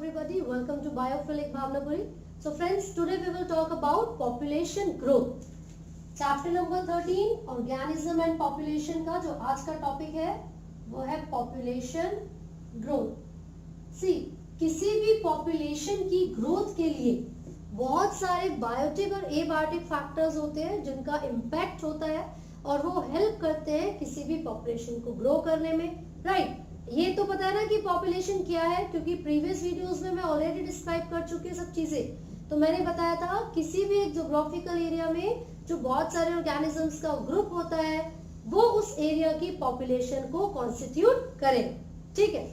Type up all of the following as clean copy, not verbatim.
everybody, welcome to Biophilic Bhavnapuri. So friends, today we will talk about population growth. Chapter number 13, organism and population का जो आज का topic है वो है population growth. See, किसी भी population की growth के लिए बहुत सारे बायोटिक और एबायोटिक फैक्टर्स होते हैं जिनका इम्पैक्ट होता है और वो हेल्प करते हैं किसी भी पॉपुलेशन को ग्रो करने में, राइट? ये तो पता है ना कि पॉपुलेशन क्या है, क्योंकि प्रीवियस वीडियोस में मैं ऑलरेडी डिस्क्राइब कर चुकी हूँ सब चीजें। तो मैंने बताया था किसी भी एक ज्योग्राफिकल एरिया में जो बहुत सारे ऑर्गेनिजम्स का ग्रुप होता है वो उस एरिया की पॉपुलेशन को कॉन्स्टिट्यूट करे, ठीक है।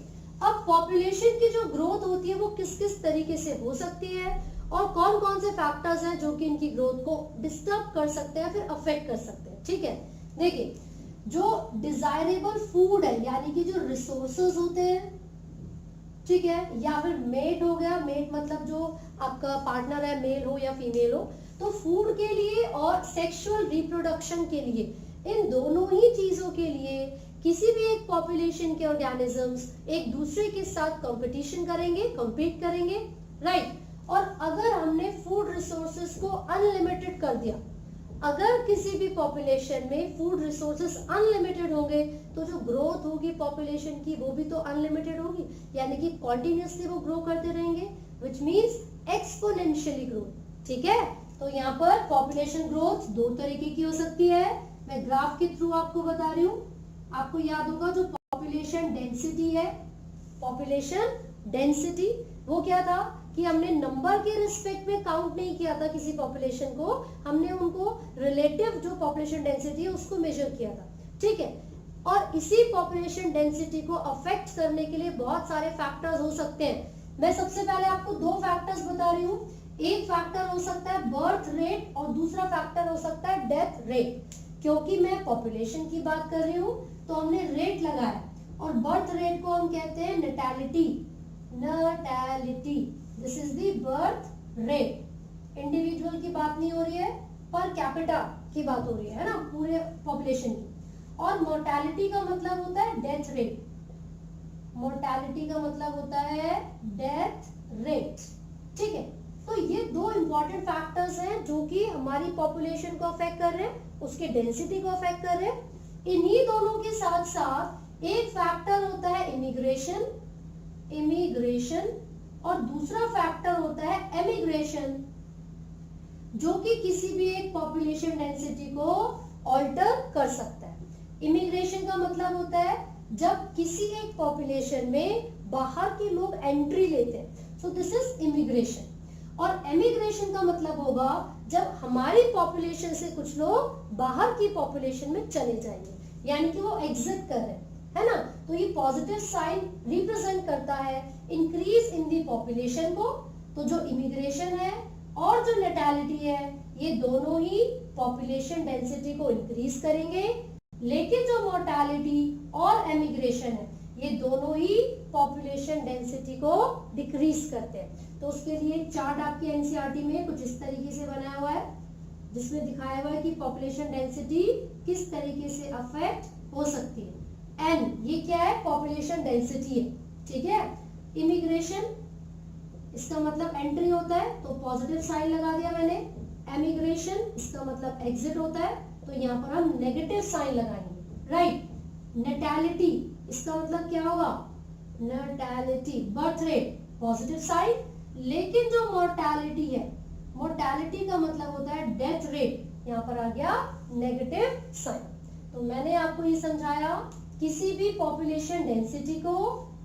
अब पॉपुलेशन की जो ग्रोथ होती है वो किस किस तरीके से हो सकती है और कौन कौन से फैक्टर्स हैं जो कि इनकी ग्रोथ को डिस्टर्ब कर सकते हैं, फिर अफेक्ट कर सकते हैं, ठीक है। देखिए, जो डिजायरेबल फूड है यानी कि जो रिसोर्सेज होते हैं, ठीक है, या फिर मेट हो गया, मेट मतलब जो आपका पार्टनर है, मेल हो या फीमेल हो, तो फूड के लिए और सेक्सुअल रिप्रोडक्शन के लिए, इन दोनों ही चीजों के लिए किसी भी एक पॉपुलेशन के ऑर्गेनिजम्स एक दूसरे के साथ कंपटीशन करेंगे, compete करेंगे, राइट। और अगर हमने फूड रिसोर्सेज को अनलिमिटेड कर दिया, अगर किसी भी पॉपुलेशन में फूड रिसोर्सेज अनलिमिटेड होंगे तो जो ग्रोथ होगी पॉपुलेशन की वो भी तो अनलिमिटेड होगी, यानी कि कॉन्टिन्यूसली वो ग्रो करते रहेंगे, विच मींस एक्सपोनेंशियली ग्रोथ, ठीक है। तो यहाँ पर पॉपुलेशन ग्रोथ दो तरीके की हो सकती है, मैं ग्राफ के थ्रू आपको बता रही हूँ। आपको याद होगा जो पॉपुलेशन डेंसिटी है, पॉपुलेशन डेंसिटी वो क्या था कि हमने नंबर के रिस्पेक्ट में काउंट नहीं किया था किसी पॉपुलेशन को, हमने उनको रिलेटिव जो पॉपुलेशन डेंसिटी है उसको मेजर किया था, ठीक है। और इसी पॉपुलेशन डेंसिटी को अफेक्ट करने के लिए बहुत सारे फैक्टर्स हो सकते हैं। मैं सबसे पहले आपको दो फैक्टर्स बता रही हूँ। एक फैक्टर हो सकता है बर्थ रेट और दूसरा फैक्टर हो सकता है डेथ रेट। क्योंकि मैं पॉपुलेशन की बात कर रही हूँ तो हमने रेट लगाया, और बर्थ रेट को हम कहते हैं natality, natality, this is the birth rate. Individual की बात नहीं हो रही है, पर कैपिटा की बात हो रही है ना, पूरे पॉपुलेशन की। और मोर्टेलिटी का मतलब होता है डेथ रेट, मोर्टेलिटी का मतलब होता है डेथ रेट, ठीक है। तो ये दो इंपॉर्टेंट फैक्टर्स हैं जो कि हमारी पॉपुलेशन को अफेक्ट कर रहे हैं, उसके डेंसिटी को अफेक्ट कर रहे हैं। इन्हीं दोनों के साथ साथ एक फैक्टर होता है इमिग्रेशन, इमिग्रेशन, और दूसरा फैक्टर होता है एमिग्रेशन, जो कि किसी भी एक पॉपुलेशन डेंसिटी को ऑल्टर कर सकता है। इमिग्रेशन का मतलब होता है जब किसी एक पॉपुलेशन में बाहर के लोग एंट्री लेते हैं, सो दिस इज इमिग्रेशन। और एमिग्रेशन का मतलब होगा जब हमारी पॉपुलेशन से कुछ लोग बाहर की पॉपुलेशन में चले जाएंगे, यानी कि वो एग्जिट कर रहे हैं, है ना। तो ये पॉजिटिव साइन रिप्रेजेंट करता है इंक्रीज इन दी पॉपुलेशन को। तो जो इमिग्रेशन है और जो नैटेलिटी है ये दोनों ही पॉपुलेशन डेंसिटी को इंक्रीज करेंगे, लेकिन जो मोर्टेलिटी और एमिग्रेशन है ये दोनों ही पॉपुलेशन डेंसिटी को डिक्रीज करते हैं। तो उसके लिए एक चार्ट आपकी एनसीईआरटी में कुछ इस तरीके से बनाया हुआ है, जिसमें दिखाया हुआ है कि पॉपुलेशन डेंसिटी किस तरीके से अफेक्ट हो सकती है। एन ये क्या है, पॉपुलेशन डेंसिटी है, ठीक है। इमिग्रेशन इसका मतलब एंट्री होता है तो पॉजिटिव साइन लगा दिया मैंने। एमिग्रेशन इसका मतलब एग्जिट होता है तो यहाँ पर हम नेगेटिव साइन लगाएंगे, राइट। नैटेलिटी इसका मतलब क्या होगा, नैटेलिटी बर्थ रेट, पॉजिटिव साइन। लेकिन जो मोर्टेलिटी है, मोर्टेलिटी का मतलब होता है डेथ रेट, यहाँ पर आ गया नेगेटिव साइन। तो मैंने आपको ये समझाया किसी भी पॉपुलेशन डेंसिटी को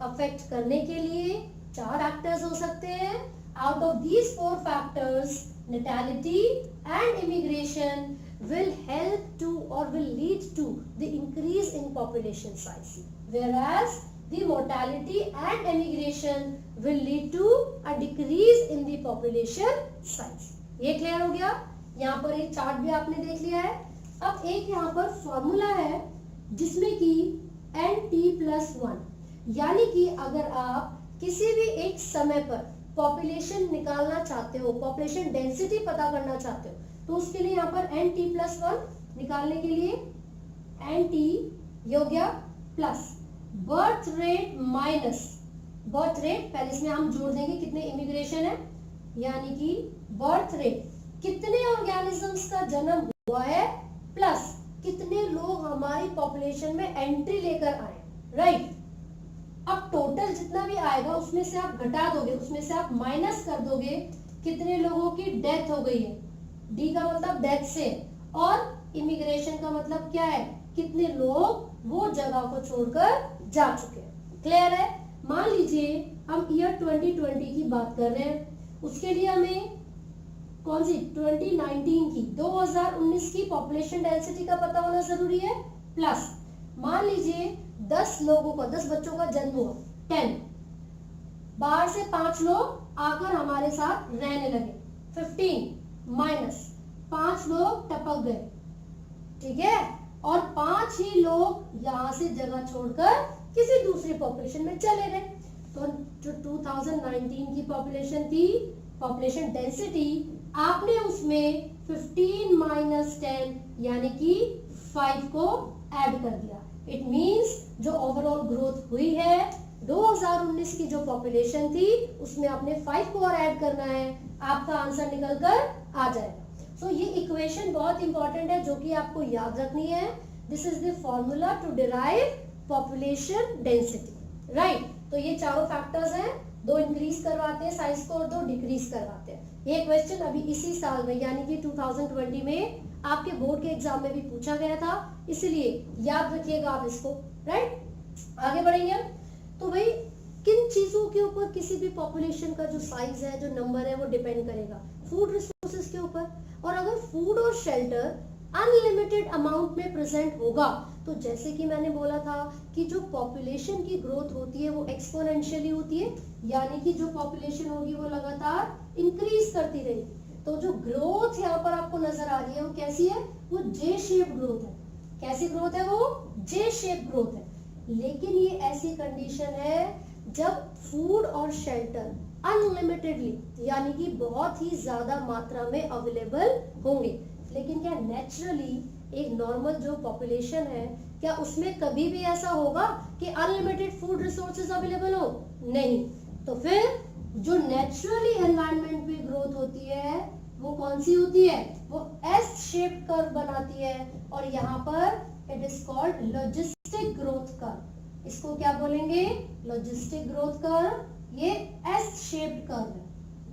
अफेक्ट करने के लिए चार फैक्टर्स हो सकते हैं। Out of these four factors natality and immigration will help to or will lead to the increase in population size, whereas the mortality and emigration will lead to a decrease in the population size. ये clear हो गया। यहाँ पर एक chart भी आपने देख लिया है। अब एक यहाँ पर फॉर्मूला है जिसमें कि NT+1, यानी कि अगर आप किसी भी एक समय पर पॉपुलेशन निकालना चाहते हो, पॉपुलेशन डेंसिटी पता करना चाहते हो, तो उसके लिए यहाँ पर NT+1 निकालने के लिए NT ये हो गया plus birth rate minus birth rate, पहले इसमें हम जोड़ देंगे कितने इमिग्रेशन है, यानी कि बर्थ रेट कितने ऑर्गेनिजम्स का जन्म हुआ है प्लस कितने लोग हमारी पॉपुलेशन में एंट्री लेकर आए, राइट। अब टोटल जितना भी आएगा उसमें से आप घटा दोगे, उसमें से आप माइनस कर दोगे कितने लोगों की डेथ हो गई है, डी का मतलब डेथ से, और इमिग्रेशन का मतलब क्या है, कितने लोग वो जगह को छोड़कर जा चुके हैं। क्लियर है। मान लीजिए हम ईयर 2020 की बात कर रहे हैं, उसके लिए हमें कौन सी 2019 की 2019 की पॉपुलेशन डेंसिटी का पता होना जरूरी है, प्लस मान लीजिए 10 लोगों का 10 बच्चों का जन्म हुआ, 10 बाहर से 5 लोग आकर हमारे साथ रहने लगे, 15 माइनस 5 लोग टपक गए, ठीक है, और 5 ही लोग यहां से जगह छोड़कर किसी दूसरी पॉपुलेशन में चले गए। तो जो 2019 की पॉपुलेशन थी, पॉपुलेशन डेंसिटी, आपने उसमें 15 माइनस 10 यानी कि 5 को ऐड कर दिया। इट मींस जो ओवरऑल ग्रोथ हुई है 2019 की जो पॉपुलेशन थी उसमें आपने 5 को और ऐड करना है, आपका आंसर निकल कर आ जाएगा। सो ये इक्वेशन बहुत इंपॉर्टेंट है जो कि आपको याद रखनी है। This is the formula to derive population density, right. तो ये चारों फैक्टर्स हैं, 2 इंक्रीज करवाते हैं साइज को और 2 डिक्रीज करवाते हैं। ये क्वेश्चन अभी इसी साल में यानी कि 2020 में आपके बोर्ड के एग्जाम में भी पूछा गया था, इसलिए याद रखिएगा आप इसको, राइट। आगे बढ़ेंगे। तो भाई किन चीजों के ऊपर किसी भी पॉपुलेशन का जो साइज है, जो नंबर है, वो डिपेंड करेगा, फूड रिसोर्सेज के ऊपर। और अगर फूड और शेल्टर अनलिमिटेड अमाउंट में प्रेजेंट होगा तो जैसे कि मैंने बोला था कि जो पॉपुलेशन की ग्रोथ होती है वो एक्सपोनेंशियली होती है, यानी कि जो पॉपुलेशन होगी वो लगातार इंक्रीज करती रहेगी। तो जो ग्रोथ यहाँ पर आपको नजर आ रही है वो कैसी है, वो जे शेप ग्रोथ है। कैसी ग्रोथ है, वो जे शेप ग्रोथ है। लेकिन ये ऐसी कंडीशन है जब फूड और शेल्टर अनलिमिटेडली यानी कि बहुत ही ज्यादा मात्रा में अवेलेबल होंगे। लेकिन क्या नेचुरली एक नॉर्मल जो पॉपुलेशन है, क्या उसमें कभी भी ऐसा होगा कि अनलिमिटेड फूड रिसोर्सेज अवेलेबल हो? नहीं। तो फिर जो नेचुरली एनवायरनमेंट में ग्रोथ होती है वो कौन सी होती है, वो एस शेप कर्व बनाती है, और यहाँ पर it is called logistic growth curve. इसको क्या बोलेंगे, लॉजिस्टिक ग्रोथ कर्व। ये एस शेप्ड कर्व है,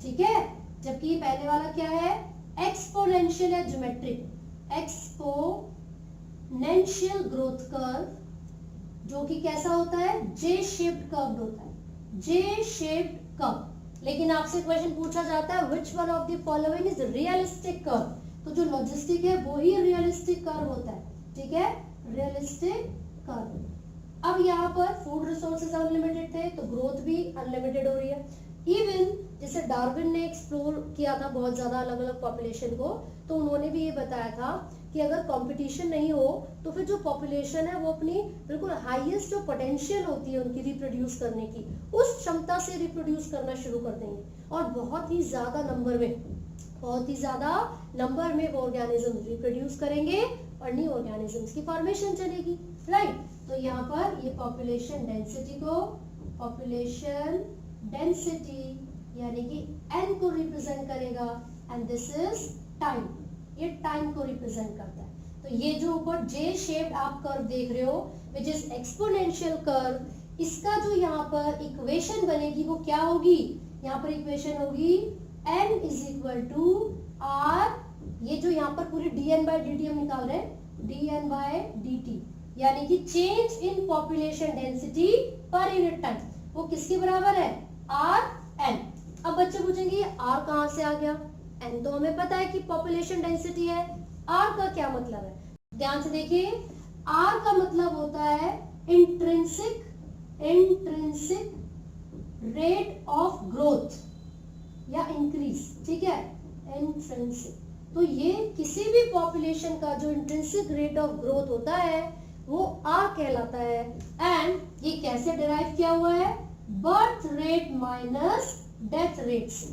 ठीक है। जबकि पहले वाला क्या है, एक्सपोनेंशियल या ज्योमेट्रिक। एक्सपोनेंशियल ग्रोथ कर्व जो कि कैसा होता है, जे शेप्ड कर्व होता है, जे शेप्ड कर्व। लेकिन आपसे क्वेश्चन पूछा जाता है which one of the following is realistic curve, तो जो लॉजिस्टिक है वो ही रियलिस्टिक कर्व होता है, ठीक है, रियलिस्टिक कर्व। अब यहाँ पर फूड रिसोर्सेज अनलिमिटेड थे तो ग्रोथ भी अनलिमिटेड हो रही है। इवन जैसे डार्विन ने एक्सप्लोर किया था बहुत ज्यादा अलग अलग पॉपुलेशन को, तो उन्होंने भी ये बताया था कि अगर कंपटीशन नहीं हो तो फिर जो पॉपुलेशन है वो अपनी बिल्कुल हाईएस्ट जो पोटेंशियल होती है उनकी रिप्रोड्यूस करने की, उस क्षमता से रिप्रोड्यूस करना शुरू कर देंगे और बहुत ही ज्यादा नंबर में वो ऑर्गेनिज्म रिप्रोड्यूस करेंगे और न्यू ऑर्गेनिजम्स की फॉर्मेशन चलेगी, राइट। तो यहाँ पर ये पॉपुलेशन डेंसिटी को, पॉपुलेशन डेंसिटी यानी कि n को रिप्रेजेंट करेगा, एंड दिस इज टाइम, ये टाइम को रिप्रेजेंट करता है। तो ये जो ऊपर जे शेप्ड आप कर्व देख रहे हो विच इज एक्सपोनेंशियल कर्व, इसका जो यहाँ पर इक्वेशन बनेगी वो क्या होगी, यहाँ पर इक्वेशन होगी n is equal to r, ये जो यहाँ पर पूरी dn बाय dt हम निकाल रहे हैं, dn बाय dt यानी कि change in population density per unit time, वो किसके बराबर है, rn। अब बच्चे पूछेंगे r कहां से आ गया, n तो हमें पता है कि पॉपुलेशन डेंसिटी है, r का क्या मतलब है, ध्यान से देखिए। r का मतलब होता है इंट्रिंसिक रेट ऑफ ग्रोथ या इंक्रीज, ठीक है, इंट्रिंसिक। तो ये किसी भी पॉपुलेशन का जो इंट्रिंसिक रेट ऑफ ग्रोथ होता है वो r कहलाता है। एंड ये कैसे डिराइव किया हुआ है, birth rate minus death rate से।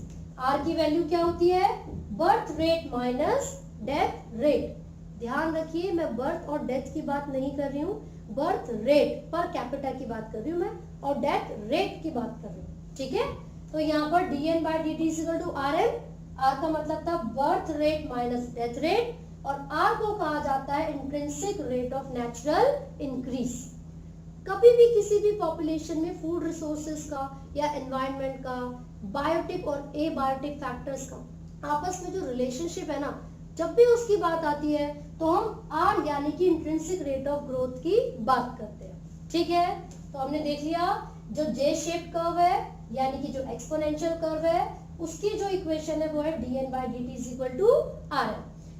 r की वैल्यू क्या होती है, birth rate minus death rate. ध्यान रखिए मैं बर्थ और डेथ की बात नहीं कर रही हूँ, बर्थ रेट पर कैपिटा की बात कर रही हूँ मैं, और डेथ रेट की बात कर रही हूँ, ठीक है। तो यहाँ पर dn by dt is equal to rm, r का मतलब था birth rate minus death rate, और r को कहा जाता है intrinsic rate of natural increase. कभी भी किसी भी पॉपुलेशन में फूड रिसोर्सेज का या एनवायरनमेंट का, बायोटिक और एबायोटिक फैक्टर्स का आपस में जो रिलेशनशिप है ना, जब भी उसकी बात आती है तो हम आर यानी कि इंट्रिंसिक रेट ऑफ ग्रोथ की बात करते हैं, ठीक है। तो हमने देख लिया जो जे शेप कर्व है यानी कि जो एक्सपोनेंशियल कर्व है उसकी जो इक्वेशन है वो है dn by dt is equal to rm,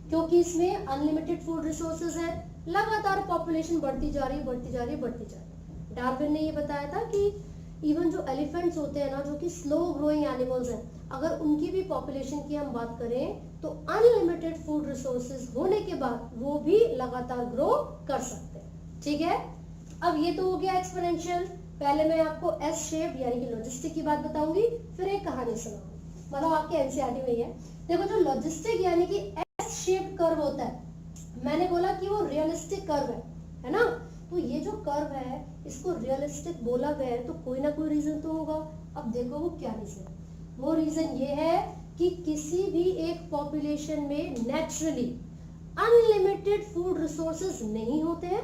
क्योंकि इसमें अनलिमिटेड फूड रिसोर्सेज है, लगातार पॉपुलेशन बढ़ती जा रही है। डार्विन ने ये बताया था कि इवन जो एलिफेंट्स होते हैं ना, जो कि स्लो ग्रोइंग एनिमल्स हैं, अगर उनकी भी पॉपुलेशन की हम बात करें तो अनलिमिटेड फूड रिसोर्सेज होने के बाद वो भी लगातार ग्रो कर सकते हैं, ठीक है। अब ये तो हो गया एक्सपोनेंशियल। पहले मैं आपको एस शेप यानी कि लॉजिस्टिक की बात बताऊंगी, फिर एक कहानी सुनाऊंगी, मतलब आपके एनसीईआरटी में ही है। देखो जो लॉजिस्टिक यानी कि एस शेप कर्व होता है, मैंने बोला कि वो रियलिस्टिक कर्व है ना। तो ये जो कर्व है इसको रियलिस्टिक बोला गया है तो कोई ना कोई रीजन तो होगा। अब देखो वो क्या रीजन है। वो रीजन ये है कि किसी भी एक पॉपुलेशन में नेचुरली अनलिमिटेड फूड रिसोर्सेज नहीं होते हैं,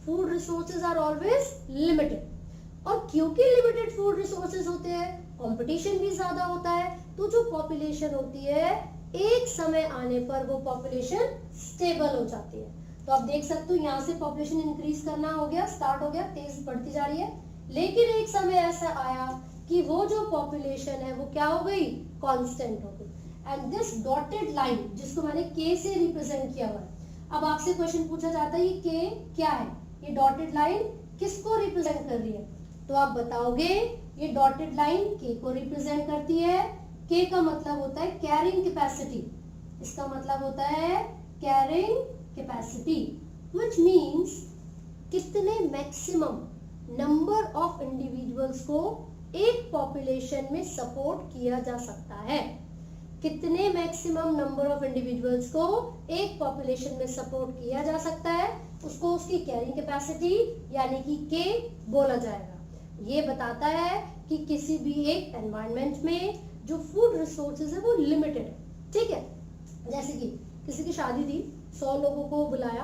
food resources are always limited. और क्योंकि लिमिटेड फूड रिसोर्सेज होते हैं, कंपटीशन भी ज्यादा होता है, तो जो पॉपुलेशन होती है एक समय आने पर वो पॉपुलेशन स्टेबल हो जाती है। तो आप देख सकते हो यहाँ से पॉपुलेशन इंक्रीज करना हो गया, स्टार्ट हो गया, तेज बढ़ती जा रही है, लेकिन एक समय ऐसा आया कि वो जो पॉपुलेशन है वो क्या हो गई, कांस्टेंट हो गई। एंड दिस डॉटेड लाइन जिसको मैंने के से रिप्रेजेंट किया हुआ है, अब आपसे क्वेश्चन पूछा जाता है ये के क्या है, ये डॉटेड लाइन किसको रिप्रेजेंट कर रही है, तो आप बताओगे ये डॉटेड लाइन के को रिप्रेजेंट करती है। के का मतलब होता है कैरिंग कैपेसिटी, इसका मतलब होता है कैरिंग कैपेसिटी, व्हिच मींस कितने मैक्सिमम नंबर ऑफ इंडिविजुअल्स को एक पॉपुलेशन में सपोर्ट किया जा सकता है। कितने मैक्सिमम नंबर ऑफ इंडिविजुअल्स को एक पॉपुलेशन में सपोर्ट किया जा सकता है, उसको उसकी कैरिंग कैपेसिटी यानी कि के बोला जाएगा। ये बताता है कि किसी भी एक एनवायरनमेंट में जो फूड रिसोर्सेज है वो लिमिटेड है, ठीक है। जैसे कि किसी की शादी थी, 100 लोगों को बुलाया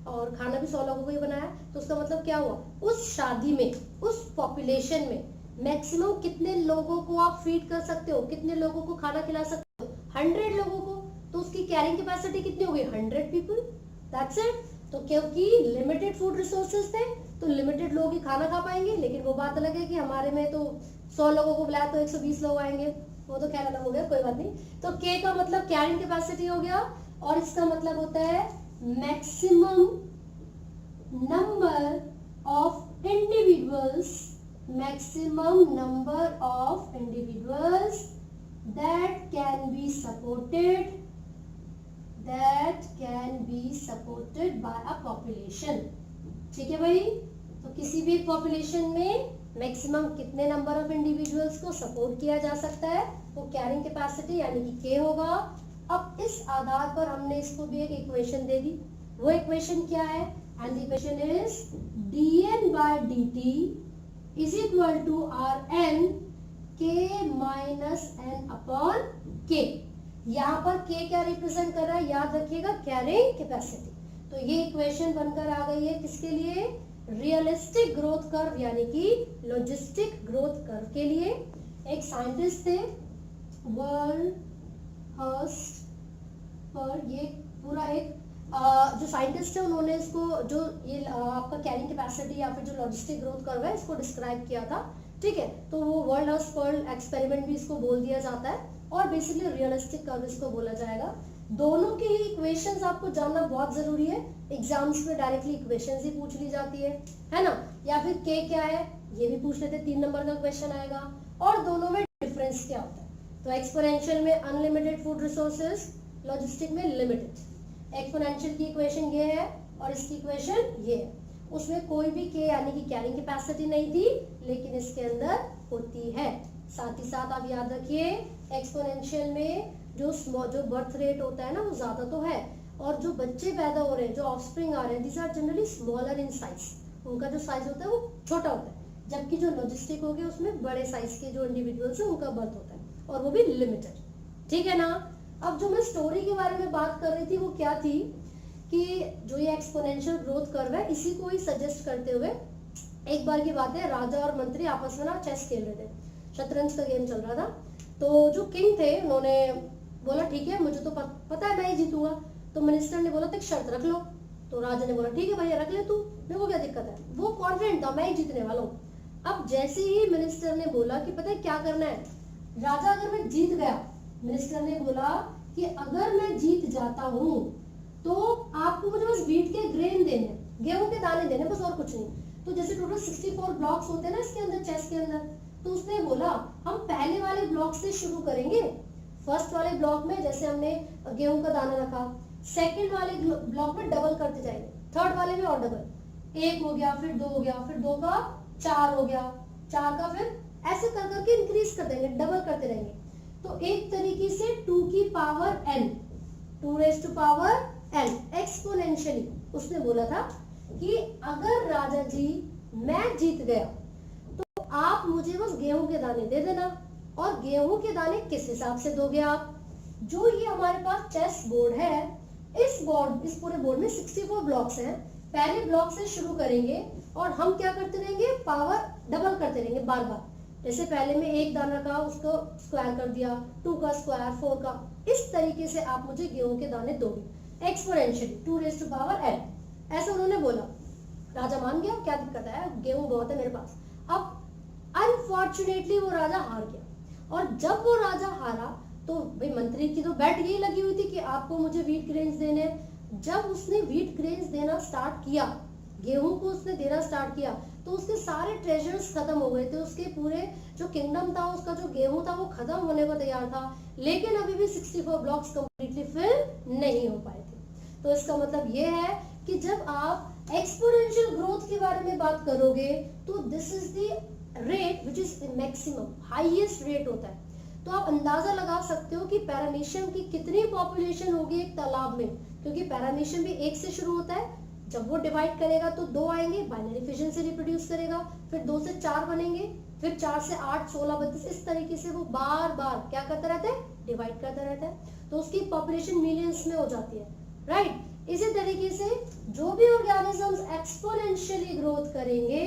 और खाना भी 100 लोगों को ही बनाया, तो उसका मतलब क्या हुआ, उस शादी में, उस पॉपुलेशन में मैक्सिमम कितने लोगों को आप फीड कर सकते हो, कितने लोगों को खाना खिला सकते हो, 100 लोगों को। तो उसकी कैरिंग कैपेसिटी कितनी हो गई, 100 पीपल, दैट्स इट। तो क्योंकि लिमिटेड फूड रिसोर्सेज थे तो लिमिटेड लोग ही खाना खा पाएंगे, लेकिन वो बात अलग है कि हमारे में तो 100 लोगों को बुलाया तो 120 लोग आएंगे, वो तो खैर अलग हो गया, कोई बात नहीं। तो के का मतलब कैरिंग कैपेसिटी हो गया, और इसका मतलब होता है maximum number of individuals, maximum number of individuals that can be supported by a population, ठीक है भाई। तो किसी भी पॉपुलेशन में मैक्सिमम कितने नंबर ऑफ इंडिविजुअल्स को सपोर्ट किया जा सकता है, वो कैरिंग कैपेसिटी यानी कि के होगा। अब इस आधार पर हमने इसको भी एक इक्वेशन दे दी, वो इक्वेशन क्या है, and the equation is dn by dt is equal to rn k minus n upon k। यहाँ पर k क्या रिप्रेजेंट कर रहा है, याद रखिएगा कैरिंग कैपेसिटी। तो ये इक्वेशन बनकर आ गई है किसके लिए, रियलिस्टिक ग्रोथ कर्व यानी कि लॉजिस्टिक ग्रोथ कर्व के लिए। एक साइंटिस्ट थे वर्ल्ड हर्स्ट पर, ये पूरा एक जो साइंटिस्ट है उन्होंने इसको जो ये आपका कैरिंग कैपेसिटी या फिर जो लॉजिस्टिक ग्रोथ कर्व है इसको डिस्क्राइब किया था, ठीक है। तो वो वर्ल्ड हर्स्ट पर्ल एक्सपेरिमेंट भी इसको बोल दिया जाता है, और बेसिकली रियलिस्टिक कर्व इसको बोला जाएगा। दोनों की ही इक्वेशंस आपको जानना बहुत जरूरी है, एग्जाम्स में डायरेक्टली इक्वेशंस ही पूछ ली जाती है ना, या फिर के क्या है ये भी पूछ लेते, 3 नंबर का क्वेश्चन आएगा। और दोनों में डिफरेंस क्या होता है, तो एक्सपोनेंशियल में अनलिमिटेड फूड रिसोर्सेज, लॉजिस्टिक में लिमिटेड। एक्सपोनेंशियल की इक्वेशन ये है और इसकी इक्वेशन ये है, उसमें कोई भी के यानी कि कैरिंग कैपेसिटी नहीं थी, लेकिन इसके अंदर होती है। साथ ही साथ आप याद रखिए एक्सपोनेंशियल में जो बर्थ रेट होता है ना वो ज्यादा तो है, और जो बच्चे पैदा हो रहे हैं, जो ऑफस्प्रिंग आ रहे हैं, these are generally smaller in size, उनका जो साइज होता है वो छोटा होता है, जबकि जो लॉजिस्टिक हो गए उसमें बड़े साइज के जो इंडिविजुअल्स हैं उनका बर्थ होता है, और वो भी लिमिटेड। ठीक है ना। अब जो मैं स्टोरी के बारे में बात कर रही थी वो क्या थी कि जो ये एक्सपोनेंशियल ग्रोथ कर्व है इसी को ही सजेस्ट करते हुए एक बार की बात है, राजा और मंत्री आपस में ना चेस खेल रहे थे, शतरंज का गेम चल रहा था। तो जो किंग थे उन्होंने बोला ठीक है मुझे तो पता है मैं ही जीतूंगा। तो मिनिस्टर ने बोला तो एक शर्त रख लो। तो राजा ने बोला ठीक है भैया रख ले तू, मेरे को क्या दिक्कत है। वो कॉन्फिडेंट था मैं ही जीतने वाला हूँ। अब जैसे ही मिनिस्टर ने बोला कि पता है क्या करना है, राजा अगर मैं जीत गया, मिनिस्टर ने बोला कि अगर मैं जीत जाता हूँ तो आपको मुझे बस व्हीट के ग्रेन देने, गेहूं के दाने देने, बस और कुछ नहीं। तो जैसे टोटल 64 ब्लॉक्स होते हैं ना इसके अंदर, चेस के अंदर, तो उसने बोला हम पहले वाले ब्लॉक से शुरू करेंगे। फर्स्ट वाले ब्लॉक में जैसे हमने गेहूं का दाना रखा, सेकंड वाले ब्लॉक में डबल करते जाएंगे, थर्ड वाले में और डबल, 1 हो गया, फिर 2 हो गया, फिर 2 का 4 हो गया, 4 का फिर ऐसे कर करके इंक्रीज कर देंगे, डबल करते रहेंगे। तो एक तरीके से 2 की power n, 2 raise to power n exponentially उसने बोला था कि अगर राजा जी मैं जीत गया तो आप मुझे बस गेहूं के दाने दे देना। और गेहूं के दाने किस हिसाब से दोगे आप, जो ये हमारे पास चेस बोर्ड है, इस पूरे बोर्ड में 64 ब्लॉक्स हैं, पहले ब्लॉक से शुरू करेंगे और हम क्या करते रहेंगे, पावर डबल करते रहेंगे बार बार। जैसे पहले में 1 दाना का उसको स्क्वायर कर दिया, 2 का स्क्वायर, 4 का, इस तरीके से आप मुझे गेहूं के दाने दोगे exponentially 2 raise to power n। ऐसा उन्होंने बोला। राजा मान गया, क्या दिक्कत है, गेहूं बहुत है मेरे पास। अब अनफॉर्चुनेटली वो राजा हार गया, और जब वो राजा हारा तो भाई मंत्री की तो बैट यही लगी हुई थी कि आपको मुझे व्हीट ग्रेन्स देने। जब उसने व्हीट ग्रेन्स देना स्टार्ट किया, गेहूं को उसने देना स्टार्ट किया, तो उसके सारे ट्रेजर्स खत्म हो गए थे, उसके पूरे जो किंगडम था, उसका जो गेहूं था वो खत्म होने को तैयार था, लेकिन अभी भी 64 ब्लॉक्स कंप्लीटली फिल नहीं हो पाए थे। तो इसका मतलब ये है कि जब आप एक्सपोनेंशियल ग्रोथ के बारे में बात करोगे तो this is the rate which is maximum, highest rate होता है। तो आप अंदाजा लगा सकते हो कि पैरामीशियम की कितनी पॉपुलेशन होगी एक तालाब में, क्योंकि पैरामीशियम भी 1 से शुरू होता है, जब वो डिवाइड करेगा तो 2 आएंगे, बाइनरी फिजन से रिप्रोड्यूस करेगा, फिर 2 से 4 बनेंगे, फिर 4 से 8, 16, 32, इस तरीके से वो बार बार क्या करता रहता है, डिवाइड करता रहता है। तो उसकी पॉपुलेशन मिलियंस में हो जाती है, राइट। इसी तरीके से जो भी ऑर्गेनिजम्स एक्सपोनेंशियली ग्रोथ करेंगे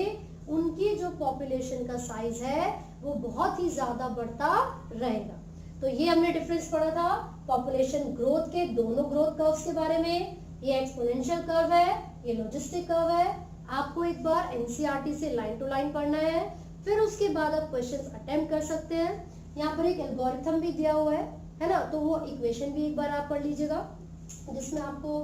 उनकी जो पॉपुलेशन का साइज है वो बहुत ही ज्यादा बढ़ता रहेगा। तो ये हमने डिफरेंस पढ़ा था पॉपुलेशन ग्रोथ के दोनों ग्रोथ कर्व्स के बारे में। ये एक्सपोनेंशियल कर्व है, ये लॉजिस्टिक कर्व है। आपको एक बार एनसीईआरटी से लाइन टू लाइन पढ़ना है, फिर उसके बाद आप क्वेश्चंस अटेम्प्ट कर सकते हैं। यहाँ पर एक एल्गोरिथम भी दिया हुआ है ना, तो वो इक्वेशन भी एक बार आप पढ़ लीजिएगा, जिसमें आपको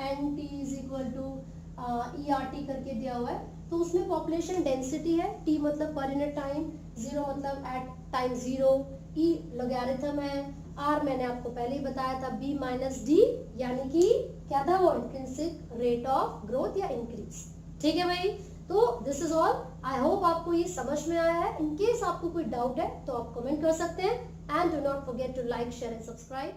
NT is equal to ERT करके दिया हुआ है। तो उसमें पॉपुलेशन डेंसिटी है, T मतलब पर यूनिट टाइम, 0 मतलब एट टाइम 0, E लॉगरिथम है, R मैंने आपको पहले ही बताया था B माइनस D, यानी कि क्या था वो, इंट्रिंसिक रेट ऑफ ग्रोथ या इंक्रीज। ठीक है भाई, तो this is all. I hope आपको ये समझ में आया है। इन केस आपको कोई डाउट है तो आप कमेंट कर सकते हैं, and do not forget to like, share and subscribe.